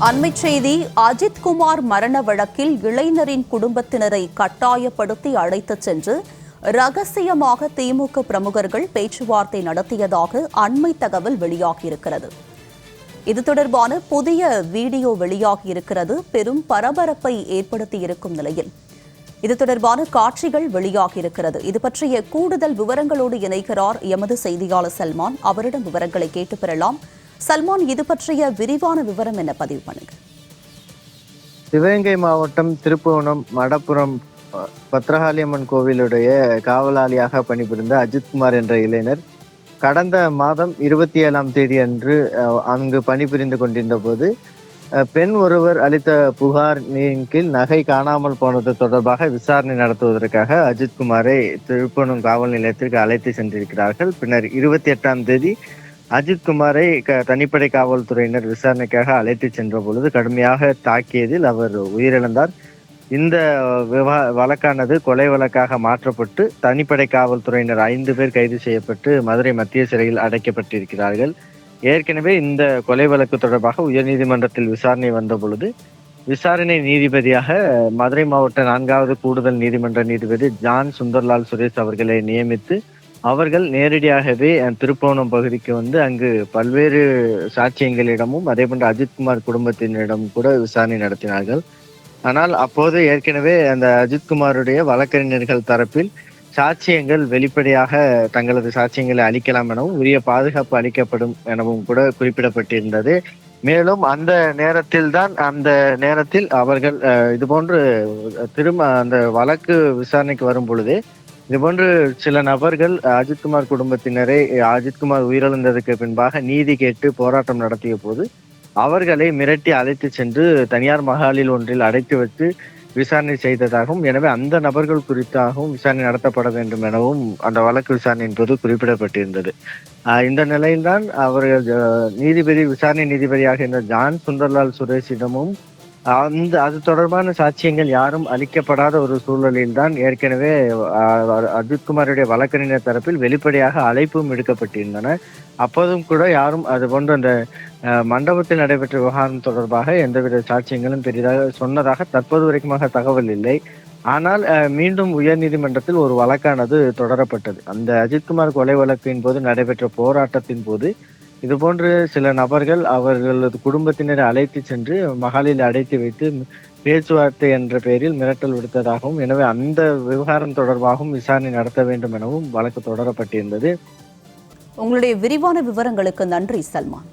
அண்மைச் செய்தி. அஜித் குமார் மரண வழக்கில் இளைஞரின் குடும்பத்தினரை கட்டாயப்படுத்தி அழைத்துச் சென்று ரகசியமாக திமுக பிரமுகர்கள் பேச்சுவார்த்தை நடத்தியதாக அண்மை தகவல் வெளியாகியிருக்கிறது. இது தொடர்பான புதிய வீடியோ வெளியாகியிருக்கிறது. பெரும் பரபரப்பை ஏற்படுத்தியிருக்கும் நிலையில் இது தொடர்பான காட்சிகள் வெளியாகியிருக்கிறது. இது பற்றிய கூடுதல் விவரங்களோடு இணைக்கிறார் எமது செய்தியாளர் சல்மான். அவரிடம் விவரங்களை கேட்டு பெறலாம். சல்மான், இது பற்றிய விரிவான விவரம் என்ன? பதிவு பண்ணுங்க. சிவகங்கை மாவட்டம் திருப்புவனம் மடப்புரம் பத்ரகாளியம்மன் கோவிலுடைய காவலாளியாக பணிபுரிந்த அஜித்குமார் என்ற இளைஞர் கடந்த மாதம் 27ஆம் தேதி அன்று அங்கு பணிபுரிந்து கொண்டிருந்த போது பெண் ஒருவர் அளித்த புகாரின் கீழ் நகை காணாமல் போனது தொடர்பாக விசாரணை நடத்துவதற்காக அஜித்குமாரை திருப்புவனம் காவல் நிலையத்திற்கு அழைத்து சென்றிருக்கிறார்கள். பின்னர் 28ஆம் தேதி அஜித்குமாரை தனிப்படை காவல்துறையினர் விசாரணைக்காக அழைத்து சென்ற பொழுது கடுமையாக தாக்கியதில் அவர் உயிரிழந்தார். இந்த வழக்கானது கொலை வழக்காக மாற்றப்பட்டு தனிப்படை காவல்துறையினர் 5 பேர் கைது செய்யப்பட்டு மதுரை மத்திய சிறையில் அடைக்கப்பட்டிருக்கிறார்கள். ஏற்கனவே இந்த கொலை வழக்கு தொடர்பாக உயர்நீதிமன்றத்தில் விசாரணை வந்த பொழுது விசாரணை நீதிபதியாக மதுரை மாவட்ட 4வது கூடுதல் நீதிமன்ற நீதிபதி ஜான் சுந்தர்லால் சுரேஷ் அவர்களை நியமித்து அவர்கள் நேரடியாகவே திருப்புவனம் பகுதிக்கு வந்து அங்கு பல்வேறு சாட்சியங்களிடமும் அதே போன்று அஜித்குமார் குடும்பத்தினரிடம் கூட விசாரணை நடத்தினார்கள். ஆனால் அப்போது ஏற்கனவே அந்த அஜித்குமாருடைய வழக்கறிஞர்கள் தரப்பில் சாட்சியங்கள் வெளிப்படையாக தங்களது சாட்சியங்களை அளிக்கலாம் எனவும் உரிய பாதுகாப்பு அளிக்கப்படும் எனவும் கூட குறிப்பிடப்பட்டிருந்தது. மேலும் அந்த நேரத்தில் அவர்கள் இதுபோன்று அந்த வழக்கு விசாரணைக்கு வரும் பொழுதே இதுபோன்று சில நபர்கள் அஜித்குமார் குடும்பத்தினரை அஜித்குமார் உயிரிழந்ததுக்கு பின்பாக நீதி கேட்டு போராட்டம் நடத்திய போது அவர்களை மிரட்டி அழைத்து சென்று தனியார் மகாலில் ஒன்றில் அடைத்து வைத்து விசாரணை செய்ததாகவும், எனவே அந்த நபர்கள் குறித்தாகவும் விசாரணை நடத்தப்பட வேண்டும் எனவும் அந்த வழக்கு விசாரணையின் போது குறிப்பிடப்பட்டிருந்தது. இந்த நிலையில்தான் அவர்கள் விசாரணை நீதிபதியாக இருந்த ஜான் சுந்தர்லால் சுரேஷிடமும் அது தொடர்பான சாட்சியங்கள் யாரும் அளிக்கப்படாத ஒரு சூழலில் தான் ஏற்கனவே அஜித்குமாருடைய வழக்கறிஞர் தரப்பில் வெளிப்படையாக அழைப்பும் எடுக்கப்பட்டிருந்தன. அப்போதும் கூட யாரும் அது போன்ற அந்த மண்டபத்தில் நடைபெற்ற விவகாரம் தொடர்பாக எந்தவித சாட்சியங்களும் பெரிதாக சொன்னதாக தற்போது வரைக்குமாக தகவல் இல்லை. ஆனால் மீண்டும் உயர்நீதிமன்றத்தில் ஒரு வழக்கானது தொடரப்பட்டது. அந்த அஜித்குமார் கொலை வழக்கின் போது நடைபெற்ற போராட்டத்தின் போது இதுபோன்று சில நபர்கள் அவர்களது குடும்பத்தினரை அழைத்து சென்று மகாலில் அடைத்து வைத்து பேச்சுவார்த்தை என்ற பெயரில் மிரட்டல் விடுத்ததாகவும், எனவே அந்த விவகாரம் தொடர்பாகவும் விசாரணை நடத்த வேண்டும் எனவும் வழக்கு தொடரப்பட்டிருந்தது. உங்களுடைய விரிவான விவரங்களுக்கு நன்றி சல்மான்.